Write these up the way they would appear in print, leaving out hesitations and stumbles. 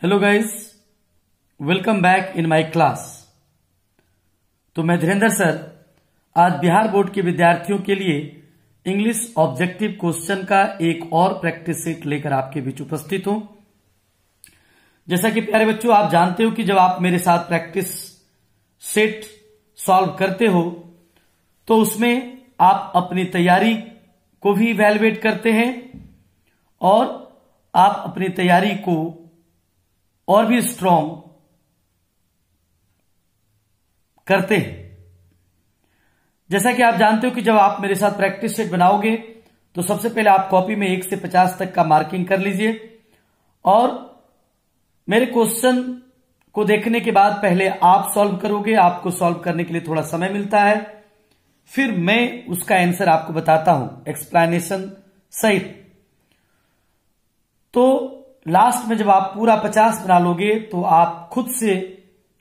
Hello guys, welcome back in my class. तो मैं Dhirendra sir आज बिहार बोर्ड के विद्यार्थियों के लिए इंग्लिश ऑब्जेक्टिव क्वेश्चन का एक और प्रैक्टिस सेट लेकर आपके बीच उपस्थित हूं। जैसा कि प्यारे बच्चों आप जानते हो कि जब आप मेरे साथ प्रैक्टिस सेट सॉल्व करते हो तो उसमें आप अपनी तैयारी को भी इवैल्यूएट करते हैं और आप अपनी तैयारी को और भी स्ट्रांग करते हैं। जैसा कि आप जानते हो कि जब आप मेरे साथ प्रैक्टिस सेट बनाओगे तो सबसे पहले आप कॉपी में 1 से 50 तक का मार्किंग कर लीजिए और मेरे क्वेश्चन को देखने के बाद पहले आप सॉल्व करोगे। आपको सॉल्व करने के लिए थोड़ा समय मिलता है, फिर मैं उसका आंसर आपको बताता हूं एक्सप्लेनेशन सहित। तो लास्ट में जब आप पूरा 50 बना लोगे तो आप खुद से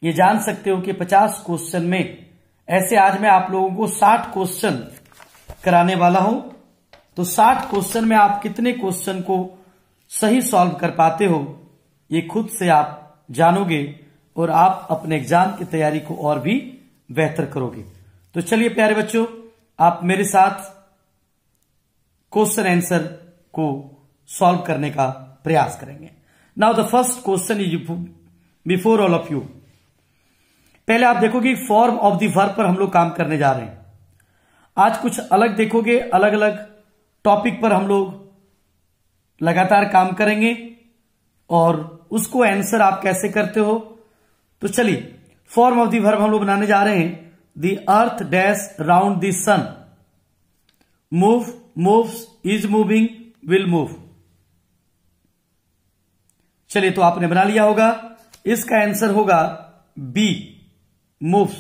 ये जान सकते हो कि 50 क्वेश्चन में ऐसे आज मैं आप लोगों को 60 क्वेश्चन कराने वाला हूं। तो 60 क्वेश्चन में आप कितने क्वेश्चन को सही सॉल्व कर पाते हो ये खुद से आप जानोगे और आप अपने एग्जाम की तैयारी को और भी बेहतर करोगे। तो चलिए प्यारे बच्चों, आप मेरे साथ क्वेश्चन आंसर को सॉल्व करने का प्रयास करेंगे। Now the first question is before all of you. पहले आप देखोगे फॉर्म ऑफ द वर्ब पर हम लोग काम करने जा रहे हैं। आज कुछ अलग देखोगे, अलग अलग टॉपिक पर हम लोग लगातार काम करेंगे और उसको आंसर आप कैसे करते हो। तो चलिए फॉर्म ऑफ द वर्ब हम लोग बनाने जा रहे हैं। The earth dash round the sun, move, moves, is moving, will move. चलिए तो आपने बना लिया होगा। इसका आंसर होगा बी, मूव्स।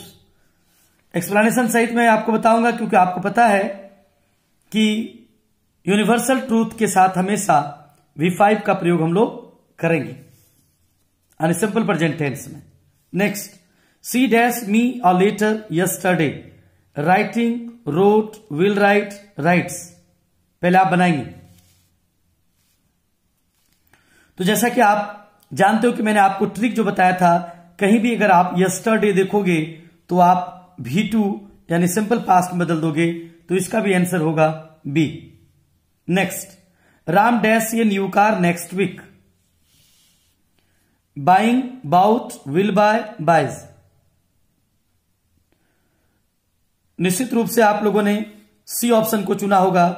एक्सप्लेनेशन सहित मैं आपको बताऊंगा क्योंकि आपको पता है कि यूनिवर्सल ट्रूथ के साथ हमेशा V5 का प्रयोग हम लोग करेंगे यानी सिंपल प्रेजेंट टेंस में। Next, she dash me a letter yesterday, writing, wrote, will write, writes. पहले आप बनाएंगे। तो जैसा कि आप जानते हो कि मैंने आपको ट्रिक जो बताया था, कहीं भी अगर आप यस्टरडे देखोगे तो आप V2 यानी सिंपल पास्ट में बदल दोगे, तो इसका भी आंसर होगा बी। नेक्स्ट, राम डैश ये new car next week, buying, bought, will buy, buys. निश्चित रूप से आप लोगों ने सी ऑप्शन को चुना होगा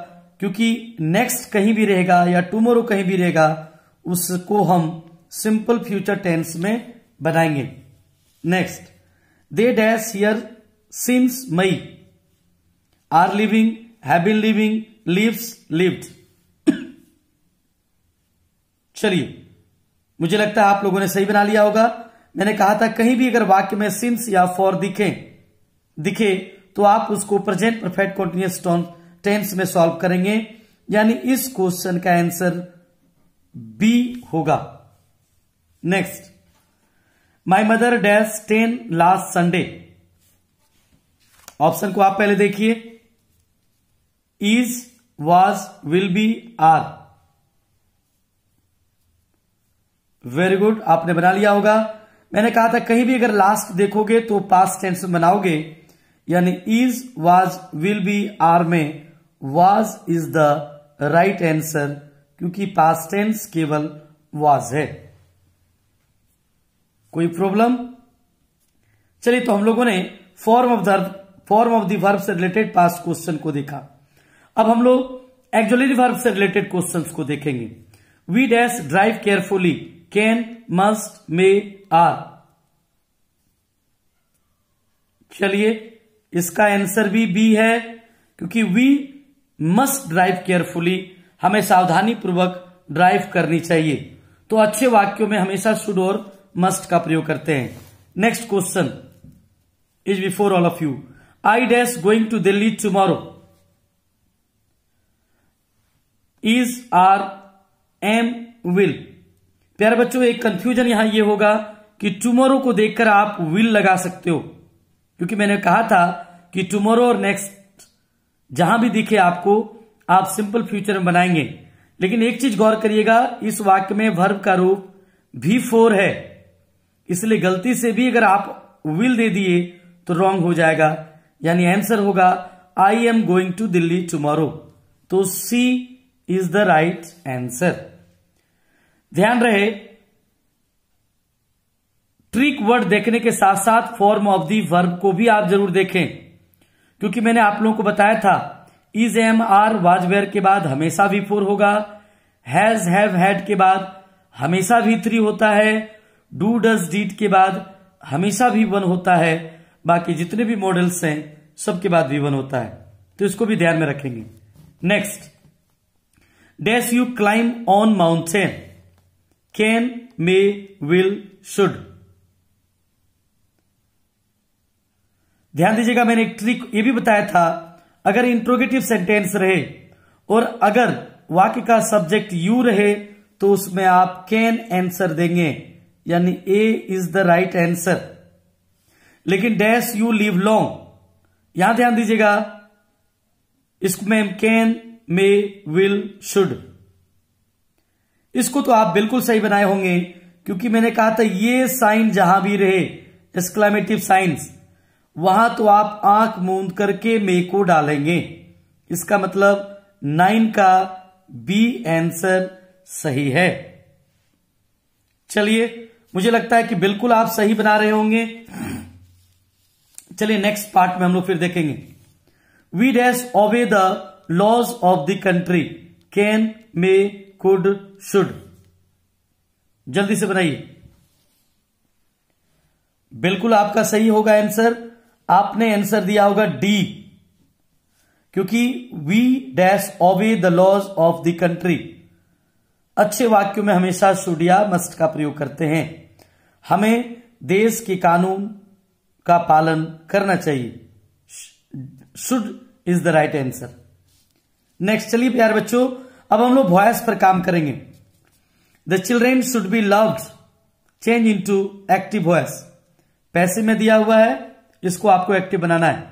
क्योंकि नेक्स्ट कहीं भी रहेगा या टुमारो कहीं भी रहेगा उसको हम सिंपल फ्यूचर टेंस में बनाएंगे। Next, they dash here since May, are living, have been living, lives, lived. चलिए मुझे लगता है आप लोगों ने सही बना लिया होगा। मैंने कहा था कहीं भी अगर वाक्य में सिंस या फॉर दिखे तो आप उसको प्रेजेंट परफेक्ट कंटीन्यूअस टेंस में सॉल्व करेंगे, यानी इस क्वेश्चन का आंसर बी होगा। Next, my mother dash 10 last Sunday. Option को आप पहले देखिए, is, was, will be, are. Very good, आपने बना लिया होगा। मैंने कहा था कहीं भी अगर लास्ट देखोगे तो पास्ट टेंस में बनाओगे, यानी is, was, will be, are में was is the right answer क्योंकि पास्ट टेंस केवल वाज है। कोई प्रॉब्लम? चलिए तो हम लोगों ने फॉर्म ऑफ द वर्ब से रिलेटेड पास्ट क्वेश्चन को देखा। अब हम लोग एक्सुलरी वर्ब से रिलेटेड क्वेश्चंस को देखेंगे। We dash drive carefully, can, must, may, are. चलिए इसका आंसर भी बी है क्योंकि वी मस्ट ड्राइव केयरफुली, हमें सावधानी पूर्वक ड्राइव करनी चाहिए। तो अच्छे वाक्यों में हमेशा शुड और मस्ट का प्रयोग करते हैं। Next question is before all of you. I dash going to Delhi tomorrow, is, are, am, will. प्यारे बच्चों एक कंफ्यूजन यहां ये होगा कि टुमारो को देखकर आप विल लगा सकते हो क्योंकि मैंने कहा था कि टुमारो और नेक्स्ट जहां भी दिखे आपको आप सिंपल फ्यूचर में बनाएंगे। लेकिन एक चीज गौर करिएगा, इस वाक्य में वर्ब का रूप V4 है, इसलिए गलती से भी अगर आप विल दे दिए तो रॉन्ग हो जाएगा, यानी आंसर होगा I am going to Delhi tomorrow. तो C is the right answer. ध्यान रहे, ट्रिक वर्ड देखने के साथ साथ फॉर्म ऑफ दी वर्ब को भी आप जरूर देखें, क्योंकि मैंने आप लोगों को बताया था is, am, are, was, were के बाद हमेशा V4 होगा, हैज, हैव, हैड के बाद हमेशा V3 होता है, डू, डज, डीड के बाद हमेशा V1 होता है, बाकी जितने भी मॉडल्स हैं सबके बाद V1 होता है, तो इसको भी ध्यान में रखेंगे। Next, dash you climb on mountain, can, may, will, should. ध्यान दीजिएगा, मैंने एक ट्रिक ये भी बताया था, अगर इंट्रोगेटिव सेंटेंस रहे और अगर वाक्य का सब्जेक्ट यू रहे तो उसमें आप कैन आंसर देंगे, यानी ए इज द राइट आंसर। लेकिन डैश यू लिव लॉन्ग, यहां ध्यान दीजिएगा, इसमें कैन, मे, विल, शुड, इसको तो आप बिल्कुल सही बनाए होंगे, क्योंकि मैंने कहा था ये साइन जहां भी रहे एक्सक्लेमेटिव साइंस, वहां तो आप आंख मूंद करके मे को डालेंगे। इसका मतलब 9 का बी आंसर सही है। चलिए, मुझे लगता है कि बिल्कुल आप सही बना रहे होंगे। चलिए नेक्स्ट पार्ट में हम लोग फिर देखेंगे। We dash obey the laws of the country, can, may, could, should. जल्दी से बनाइए, बिल्कुल आपका सही होगा आंसर। आपने आंसर दिया होगा डी, क्योंकि we dash obey the laws of the country. अच्छे वाक्यों में हमेशा शुड या मस्ट का प्रयोग करते हैं। हमें देश के कानून का पालन करना चाहिए। Should is the right answer. Next, चलिए प्यारे बच्चों, अब हम लोग वॉइस पर काम करेंगे। The children should be loved, change into active voice. Passive में दिया हुआ है, इसको आपको एक्टिव बनाना है।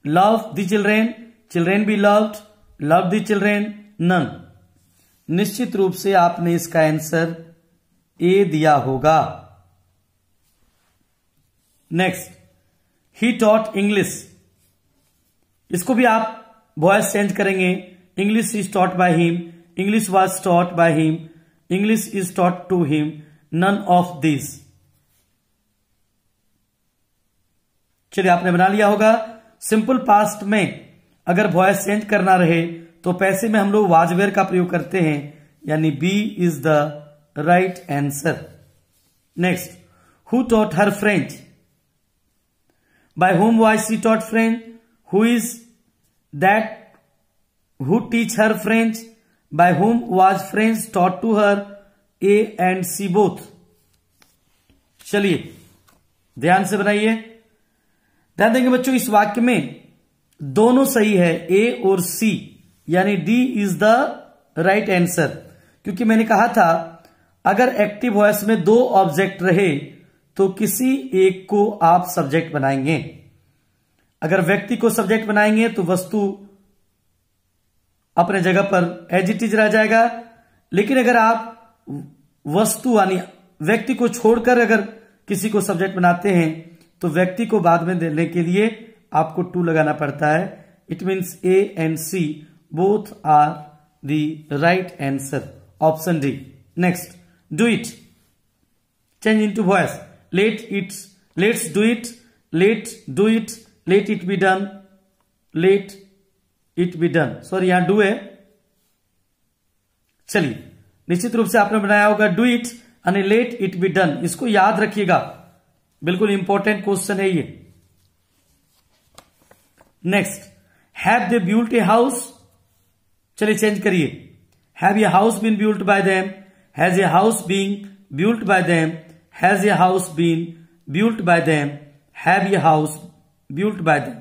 Love the children, children be loved, love the children, none. निश्चित रूप से आपने इसका आंसर ए दिया होगा। नेक्स्ट, ही टॉट इंग्लिश, इसको भी आप वॉइस चेंज करेंगे। English is taught by him, English was taught by him, English is taught to him, none of this. चलिए, आपने बना लिया होगा। सिंपल पास्ट में अगर वॉइस चेंज करना रहे तो पैसे में हम लोग वाज वेयर का प्रयोग करते हैं, यानी B is the right answer. Next, who taught her French, by whom was she taught French, who is that who teach her French, by whom was French taught to her, A and C both. चलिए ध्यान से बनाइए। ध्यान देंगे बच्चों, इस वाक्य में दोनों सही है, ए और सी, यानी D is the right answer. क्योंकि मैंने कहा था अगर एक्टिव वॉइस में दो ऑब्जेक्ट रहे तो किसी एक को आप सब्जेक्ट बनाएंगे। अगर व्यक्ति को सब्जेक्ट बनाएंगे तो वस्तु अपने जगह पर एज इट इज रह जाएगा। लेकिन अगर आप वस्तु यानी व्यक्ति को छोड़कर अगर किसी को सब्जेक्ट बनाते हैं तो व्यक्ति को बाद में देने के लिए आपको टू लगाना पड़ता है। It means A and C both are the right answer, option D. Next, do it, change into voice. Let's do it, let do it, let it be done, let it be done. Sorry, यहां do है। चलिए, निश्चित रूप से आपने बनाया होगा do it यानी लेट इट बी डन। इसको याद रखिएगा, बिल्कुल इंपॉर्टेंट क्वेश्चन है ये। Next, have they built a house, चलिए चेंज करिए। Have a house been built by them, has a house been built by them, has a house been built by them, have a house built by them.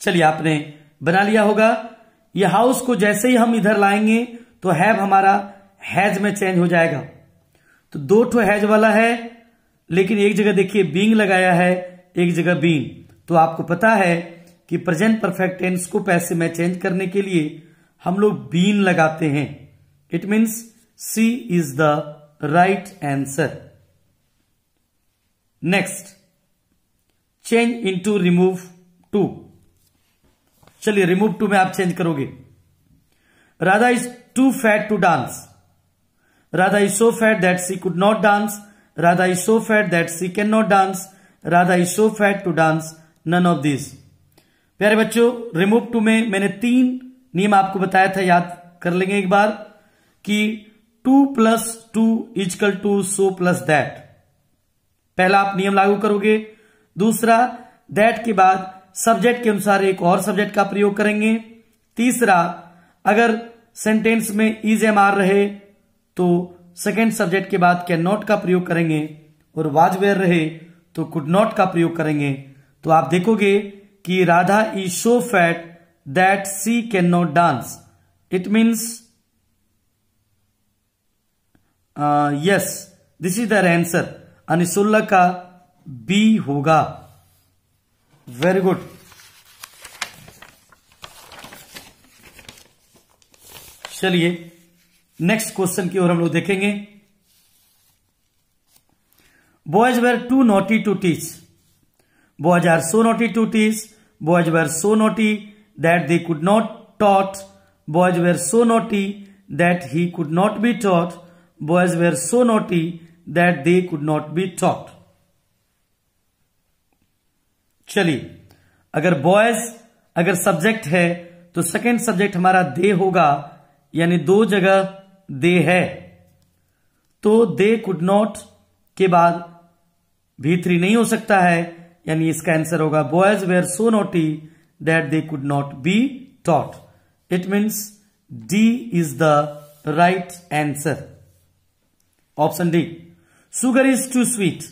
चलिए, आपने बना लिया होगा। ये house को जैसे ही हम इधर लाएंगे तो हैव हमारा हैज में चेंज हो जाएगा। तो दो ठो हैज वाला है, लेकिन एक जगह देखिए बीइंग लगाया है, एक जगह बीन। तो आपको पता है कि प्रेजेंट परफेक्ट टेंस को पैसिव में चेंज करने के लिए हम लोग बीन लगाते हैं। It means C is the right answer. Next, change into remove too. चलिए रिमूव टू में आप चेंज करोगे। Radha is too fat to dance. Radha is so fat that she could not dance. Radha is so fat that she can not dance. Radha is so fat to dance. None of this. प्यारे बच्चों, remove too में मैंने 3 नियम आपको बताया था, याद कर लेंगे एक बार, कि 2 + 2 = सो प्लस दैट। पहला आप नियम लागू करोगे। दूसरा, दैट के बाद सब्जेक्ट के अनुसार एक और सब्जेक्ट का प्रयोग करेंगे। तीसरा, अगर सेंटेंस में इज एम आर रहे तो सेकेंड सब्जेक्ट के बाद कैन नॉट का प्रयोग करेंगे, और वाज वेयर रहे तो कुड नॉट का प्रयोग करेंगे। तो आप देखोगे कि Radha is so fat that she can not dance. It means yes, this is the answer. यानी 16 का बी होगा। Very good. चलिए नेक्स्ट क्वेश्चन की ओर हम लोग देखेंगे। Boys were too naughty to teach. Boys are so naughty to teach. Boys were so naughty that they could not taught. Boys were so naughty that he could not be taught. Boys were so naughty that they could not be taught. चलिए, अगर boys अगर subject है तो second subject हमारा दे होगा, यानी 2 जगह दे है, तो दे कुड नॉट के बाद V3 नहीं हो सकता है, यानी इसका आंसर होगा boys were so naughty that they could not be taught. It means D is the right answer. Option D. Sugar is too sweet.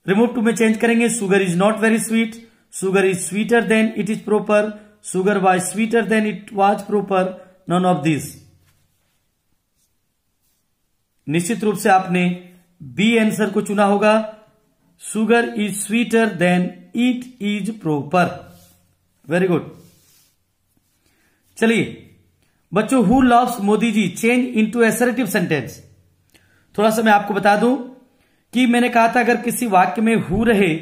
Remove too में चेंज करेंगे। Sugar is not very sweet. Sugar is sweeter than it is proper. Sugar was sweeter than it was proper. None of this. निश्चित रूप से आपने B answer को चुना होगा। Sugar is sweeter than it is proper. Very good. चलिए बच्चों, who loves Modi ji change into assertive sentence. थोड़ा सा मैं आपको बता दूं कि मैंने कहा था अगर किसी वाक्य में हु रहे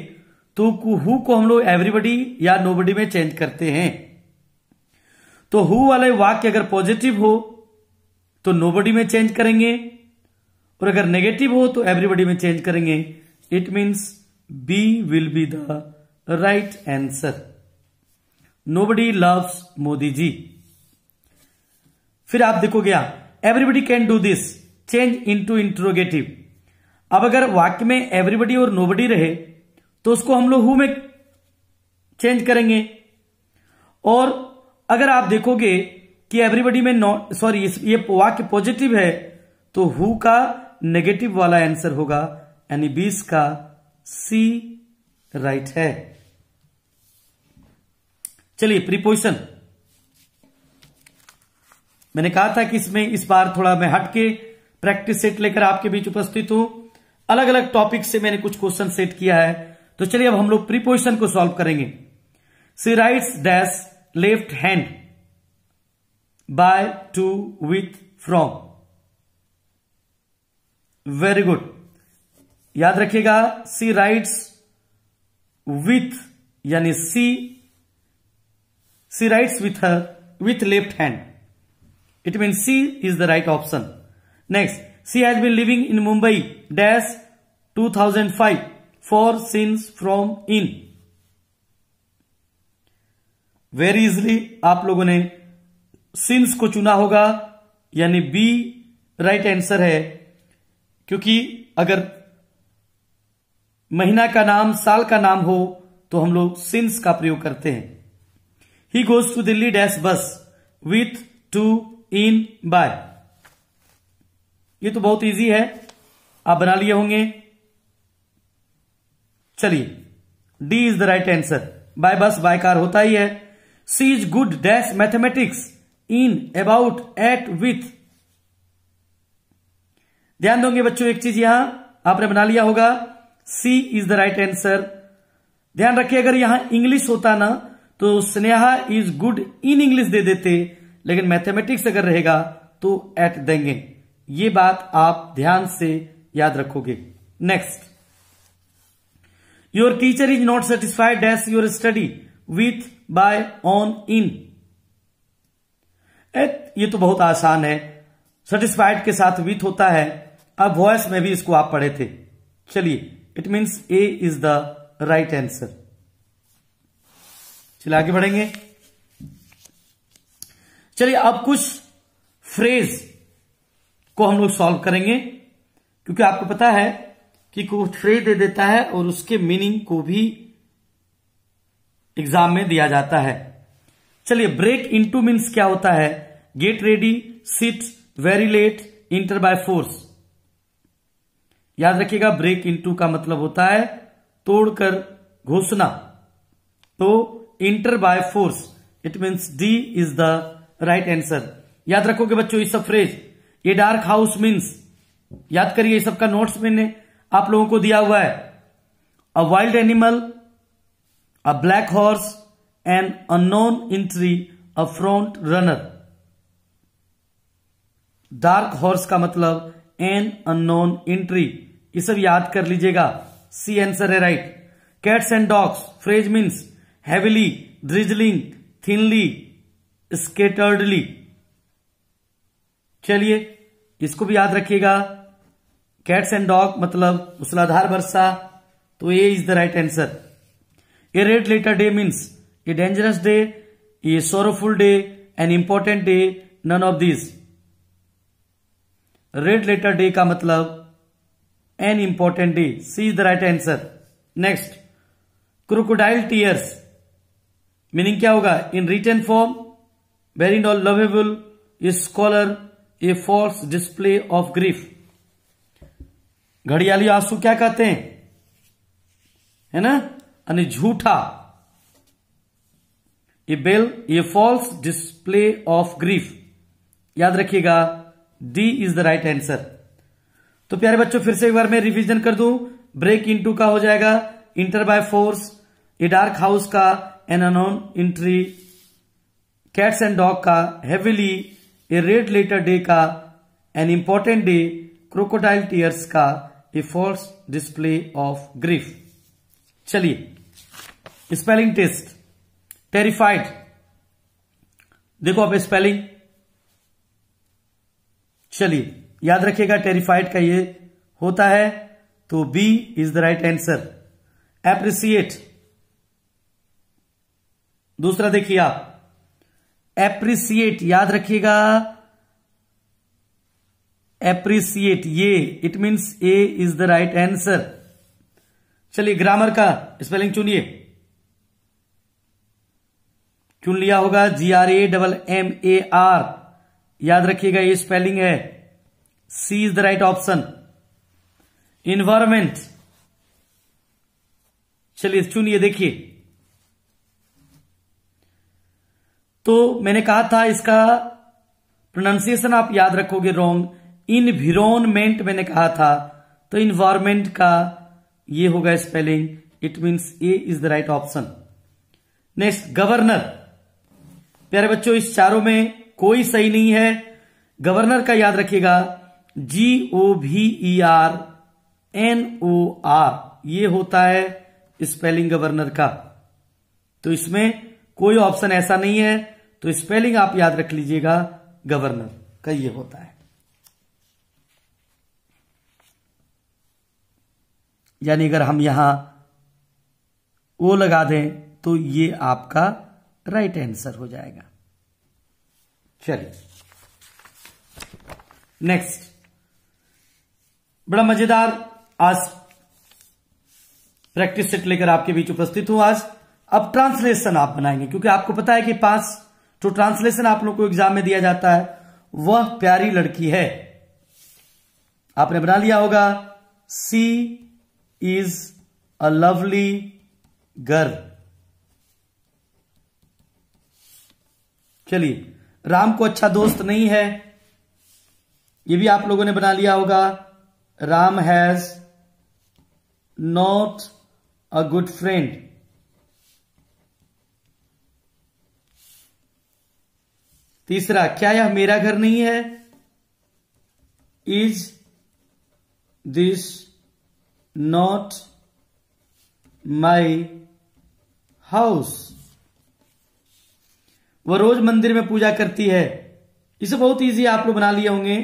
तो हु को हम लोग एवरीबडी या नोबडी में चेंज करते हैं। तो हु वाले वाक्य अगर पॉजिटिव हो तो नोबडी में चेंज करेंगे, और अगर नेगेटिव हो तो एवरीबडी में चेंज करेंगे। It means be will be the right answer. Nobody loves Modi ji. फिर आप देखोगे everybody can do this change into interrogative. अब अगर वाक्य में एवरीबडी और नोबडी रहे तो उसको हम लोग हु में चेंज करेंगे, और अगर आप देखोगे कि एवरीबडी में नॉट सॉरी ये वाक्य पॉजिटिव है तो हु का नेगेटिव वाला आंसर होगा, यानी 20 का सी राइट है। चलिए प्रीपोजिशन। मैंने कहा था कि इसमें इस बार थोड़ा मैं हटके प्रैक्टिस सेट लेकर आपके बीच उपस्थित हूं। अलग अलग टॉपिक से मैंने कुछ क्वेश्चन सेट किया है, तो चलिए अब हम लोग प्रीपोजिशन को सॉल्व करेंगे। C writes dash left hand by to with from. Very good. याद रखिएगा सी राइट्स विथ, यानी C writes with left hand. It mean C is the right option. Next, C has been living in Mumbai dash 2005 for since from in. Very easily आप लोगों ने since को चुना होगा, यानी बी राइट आंसर है, क्योंकि अगर महीना का नाम साल का नाम हो तो हम लोग सिंस का प्रयोग करते हैं। He goes to Delhi dash bus with to in by. ये तो बहुत इजी है, आप बना लिए होंगे। चलिए D is the right answer. By bus by car होता ही है। C is good dash mathematics in about at with. ध्यान दोगे बच्चों एक चीज यहां आपने बना लिया होगा, C is the right answer. ध्यान रखिए अगर यहां इंग्लिश होता ना तो Sneha is good in English दे देते, लेकिन मैथमेटिक्स अगर रहेगा तो एट देंगे। ये बात आप ध्यान से याद रखोगे। Next, your teacher is not satisfied dash your study with by on in. ये तो बहुत आसान है, सेटिस्फाइड के साथ विथ होता है। अब वॉइस में भी इसको आप पढ़े थे। चलिए, it means A is the right answer. चलिए आगे बढ़ेंगे। चलिए अब कुछ फ्रेज को हम लोग सॉल्व करेंगे, क्योंकि आपको पता है कि कुछ फ्रेज दे देता है और उसके मीनिंग को भी एग्जाम में दिया जाता है। चलिए, ब्रेक इनटू मीन्स क्या होता है? Get ready, sit, very late, enter by force. याद रखिएगा, ब्रेक इनटू का मतलब होता है तोड़कर घुसना। तो inter by force, it means D is the right answer. याद रखोगे बच्चों ये सब फ्रेज। ये डार्क हाउस मीन्स, याद करिए, ये सबका नोट्स मैंने आप लोगों को दिया हुआ है। A wild animal, a black horse, an unknown entry, a front runner. Dark horse का मतलब एन अननोन एंट्री, ये सब याद कर लीजिएगा। सी आंसर है right. Cats and dogs phrase means heavily, drizzling, thinly, scatteredly. चलिए इसको भी याद रखिएगा। कैट्स एंड डॉग मतलब मूसलाधार वर्षा, तो A is the right answer. A red letter day means a dangerous day, a sorrowful day, an important day, none of this. Red letter day का मतलब an important day, C is the right answer. Next, crocodile tears meaning क्या होगा? In written form, very not lovable, a scholar, a false display of grief. घड़ियाली आंसू क्या कहते हैं, है ना, यानी झूठा। A bell, A false display of grief. याद रखिएगा, D is the right answer. तो प्यारे बच्चों, फिर से एक बार मैं रिवीजन कर दूं। ब्रेक इनटू का हो जाएगा enter by force, a dark house का an unknown entry, cats and dog का heavily, a red letter day का an important day, crocodile tears का a false display of grief. चलिए स्पेलिंग टेस्ट। टेरिफाइड, देखो अब स्पेलिंग। चलिए याद रखिएगा, टेरिफाइड का ये होता है, तो B is the right answer. Appreciate, दूसरा देखिए आप, एप्रिसिएट, याद रखिएगा, एप्रिसिएट, ये it means A is the right answer. चलिए ग्रामर का स्पेलिंग चुनिए। चुन लिया होगा, GRAMMAR। याद रखिएगा, ये स्पेलिंग है, C is the right option. Environment, चलिए चुनिए, देखिए। तो मैंने कहा था इसका प्रोनाउंसिएशन आप याद रखोगे रॉन्ग। इनवायरमेंट मैंने कहा था, तो इन्वायरमेंट का ये होगा spelling, it means A is the right option. Next, governor. प्यारे बच्चों, इस चारों में कोई सही नहीं है। गवर्नर का याद रखिएगा, GOVERNOR, ये होता है स्पेलिंग गवर्नर का। तो इसमें कोई ऑप्शन ऐसा नहीं है, तो स्पेलिंग आप याद रख लीजिएगा, गवर्नर का ये होता है। यानी अगर हम यहां ओ लगा दें तो ये आपका राइट आंसर हो जाएगा। चलिए नेक्स्ट, बड़ा मजेदार आज प्रैक्टिस सेट लेकर आपके बीच उपस्थित हूं आज। अब ट्रांसलेशन आप बनाएंगे, क्योंकि आपको पता है कि 5 जो ट्रांसलेशन आप लोग को एग्जाम में दिया जाता है, वह प्यारी लड़की है। आपने बना लिया होगा, C is a lovely girl. चलिए, राम को अच्छा दोस्त नहीं है, ये भी आप लोगों ने बना लिया होगा, Ram has not a good friend. तीसरा, क्या यह मेरा घर नहीं है, is this not my house. वह रोज मंदिर में पूजा करती है। इसे बहुत इजी आप लोग बना लिए होंगे।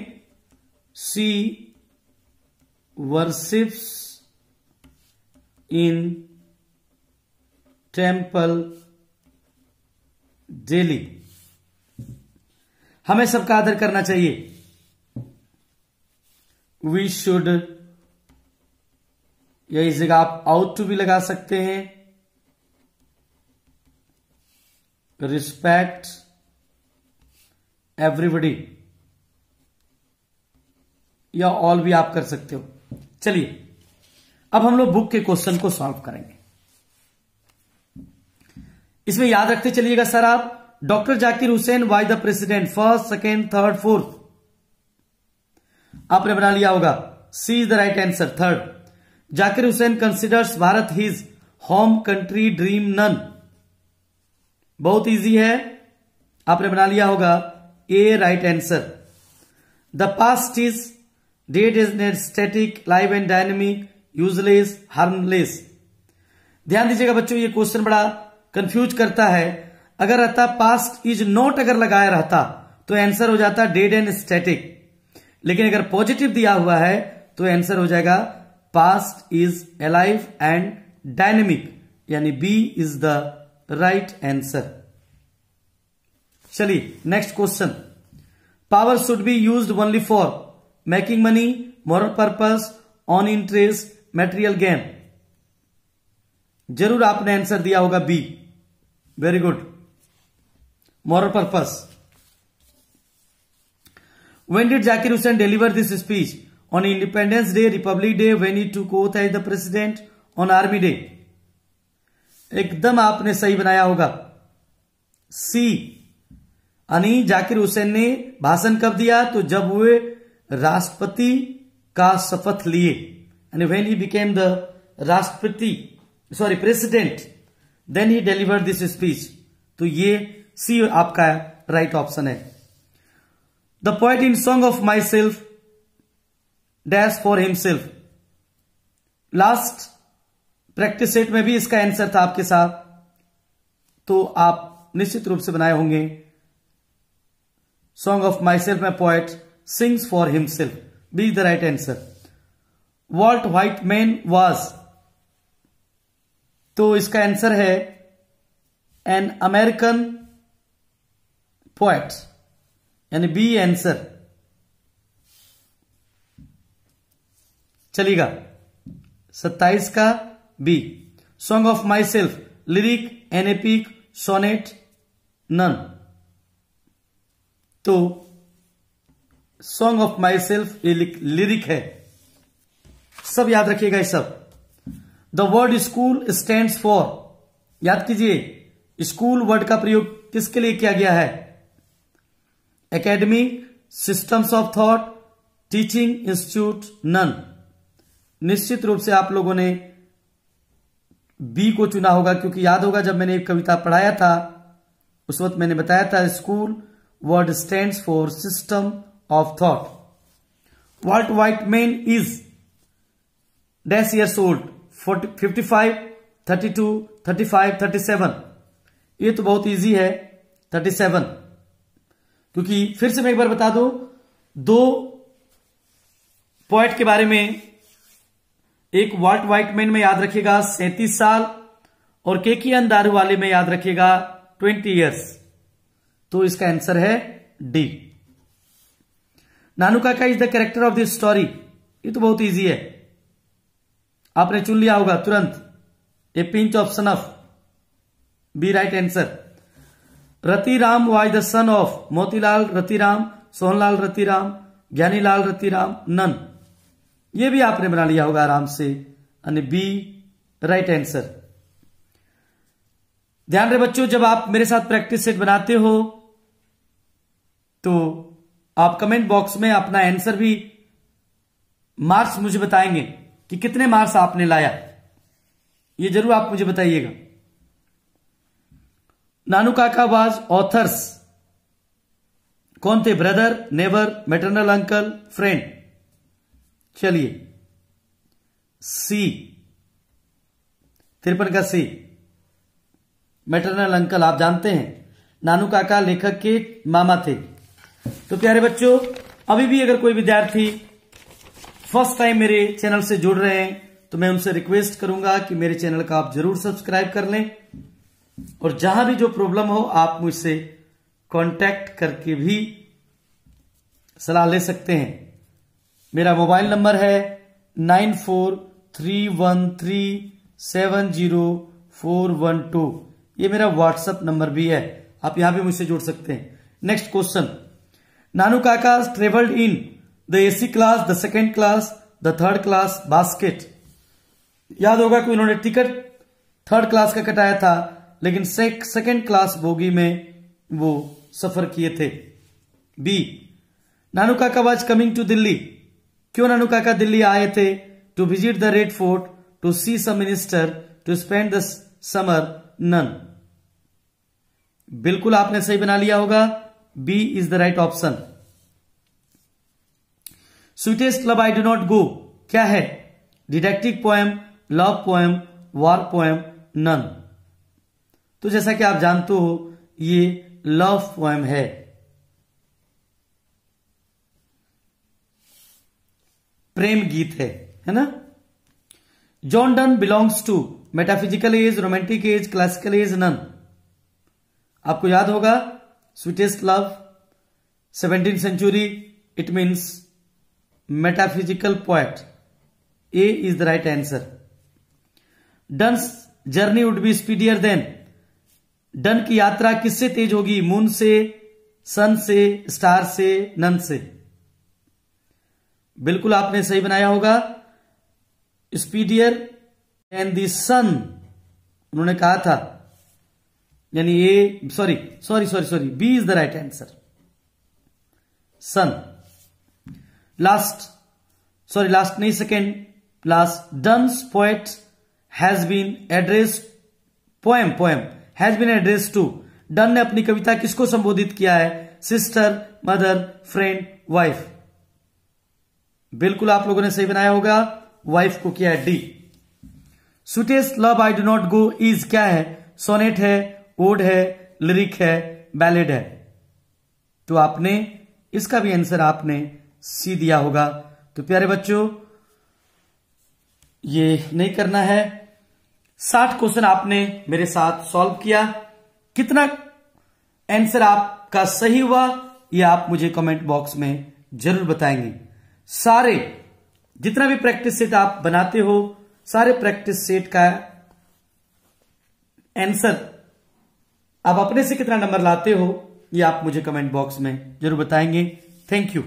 सी वर्शिप्स इन टेम्पल डेली। हमें सबका आदर करना चाहिए। वी शुड, या इस जगह आप आउट टू भी लगा सकते हैं। रिस्पेक्ट एवरीबडी, या ऑल भी आप कर सकते हो। चलिए अब हम लोग बुक के क्वेश्चन को सॉल्व करेंगे। इसमें याद रखते चलिएगा सर आप, doctor Zakir Hussain was the president, first, second, third, fourth. आपने बना लिया होगा। C is the right answer, third. Zakir Hussain considers Bharat his home country, dream none. बहुत इजी है, आपने बना लिया होगा a right answer. The past is dead is not static, live and dynamic, useless, harmless. ध्यान दीजिएगा बच्चों, ये क्वेश्चन बड़ा कंफ्यूज करता है। अगर रहता पास्ट इज नॉट, अगर लगाया रहता तो आंसर हो जाता डेड एंड स्टैटिक। लेकिन अगर पॉजिटिव दिया हुआ है तो आंसर हो जाएगा past is alive and dynamic, यानी B is the right answer. चलिए next question. Power should be used only for making money, moral purpose, on interest, material gain. जरूर आपने आंसर दिया होगा B. Very good, moral purpose. When did Zakir Hussain deliver this speech? On Independence Day, Republic Day, when he took oath as the president, on Army Day? एकदम आपने सही बनाया होगा। सी, यानी जाकिर हुसैन ने भाषण कब दिया? तो जब वे राष्ट्रपति का शपथ लिए, यानी when he became the president, then he delivered this speech। तो ये सी आपका राइट ऑप्शन है। The poet in song of myself dash for himself। Last practice set में भी इसका आंसर था आपके साथ, तो आप निश्चित रूप से बनाए होंगे। सॉन्ग ऑफ माई सेल्फ में poet sings for himself, B the right answer. Walt Whitman was, तो इसका आंसर है एन अमेरिकन पोएट, यानी बी आंसर। चलिएगा 27 का B. Song of myself, lyric, an epic, sonnet, none. तो song of myself ये lyric है, सब याद रखिएगा ये सब। The word school stands for, याद कीजिए स्कूल वर्ड का प्रयोग किसके लिए किया गया है? Academy, systems of thought, teaching institute, none. निश्चित रूप से आप लोगों ने बी को चुना होगा, क्योंकि याद होगा जब मैंने एक कविता पढ़ाया था उस वक्त मैंने बताया था school word stands for system of thought. Walt Whitman is dash years old, 55, 32, 35, 37। ये तो बहुत इजी है 37, क्योंकि फिर से मैं एक बार बता दूं, दो पोएट के बारे में, एक वॉल्ट व्हाइटमैन में याद रखिएगा 37 साल, और केकियन दारूवाले में याद रखिएगा 20 इयर्स। तो इसका आंसर है डी। नानू काका is the character of this story, ये तो बहुत इजी है, आपने चुन लिया होगा तुरंत। A pinch of son of, B right answer. Ratiram was the son of Motilal Ratiram, Sohanlal Ratiram, Gyanilal Ratiram, none. ये भी आपने बना लिया होगा आराम से, यानी बी राइट आंसर। ध्यान रहे बच्चों, जब आप मेरे साथ प्रैक्टिस सेट बनाते हो तो आप कमेंट बॉक्स में अपना आंसर भी, मार्क्स मुझे बताएंगे कि कितने मार्क्स आपने लाया, ये जरूर आप मुझे बताइएगा। नानू काका वाज ऑथर्स, कौन थे? Brother, neighbour, maternal uncle, friend. चलिए, सी, 53 का सी। मैटरनल अंकल आप जानते हैं, नानू काका लेखक के मामा थे। तो प्यारे बच्चों, अभी भी अगर कोई विद्यार्थी फर्स्ट टाइम मेरे चैनल से जुड़ रहे हैं तो मैं उनसे रिक्वेस्ट करूंगा कि मेरे चैनल का आप जरूर सब्सक्राइब कर लें, और जहां भी जो प्रॉब्लम हो आप मुझसे कांटेक्ट करके भी सलाह ले सकते हैं। मेरा मोबाइल नंबर है 9431370412। ये मेरा व्हाट्सएप नंबर भी है, आप यहां भी मुझसे जुड़ सकते हैं। नेक्स्ट क्वेश्चन, नानू काका travelled in the AC class, the second class, the third class basket. याद होगा कि उन्होंने टिकट थर्ड क्लास का कटाया था, लेकिन सेकेंड क्लास बोगी में वो सफर किए थे। बी, नानू काका वाज कमिंग टू दिल्ली। क्यों नानू काका दिल्ली आए थे? To visit the Red Fort, to see some minister, to spend the summer, none. बिल्कुल आपने सही बना लिया होगा, B is the right option. Sweetest club I do not go क्या है? Detective poem, love poem, war poem, none. तो जैसा कि आप जानते हो ये लव पोएम है। प्रेम गीत है ना। John Donne belongs to metaphysical age, romantic age, classical age, none. आपको याद होगा sweetest love 17th century, it means metaphysical poet. A is the right answer. Donne's journey would be speedier than. Donne की यात्रा किससे तेज होगी? Moon से, सन से, star से, नन से। बिल्कुल आपने सही बनाया होगा, स्पीडियर एंड द सन उन्होंने कहा था, यानी A sorry, B is the right answer, son. Last नहीं, second last. Donne's poet has been address, poem has been address to. Donne ने अपनी कविता किसको संबोधित किया है? Sister, mother, friend, wife. बिल्कुल आप लोगों ने सही बनाया होगा, वाइफ को किया है, D. Sweetest love I do not go is क्या है? सोनेट है, ओड है, लिरिक है, बैलेड है। तो आपने इसका भी आंसर आपने सी दिया होगा। तो प्यारे बच्चों, ये नहीं करना है। 60 क्वेश्चन आपने मेरे साथ सॉल्व किया। कितना आंसर आपका सही हुआ ये आप मुझे कमेंट बॉक्स में जरूर बताएंगे। सारे जितना भी प्रैक्टिस सेट आप बनाते हो, सारे प्रैक्टिस सेट का आंसर आप अपने से कितना नंबर लाते हो ये आप मुझे कमेंट बॉक्स में जरूर बताएंगे। Thank you.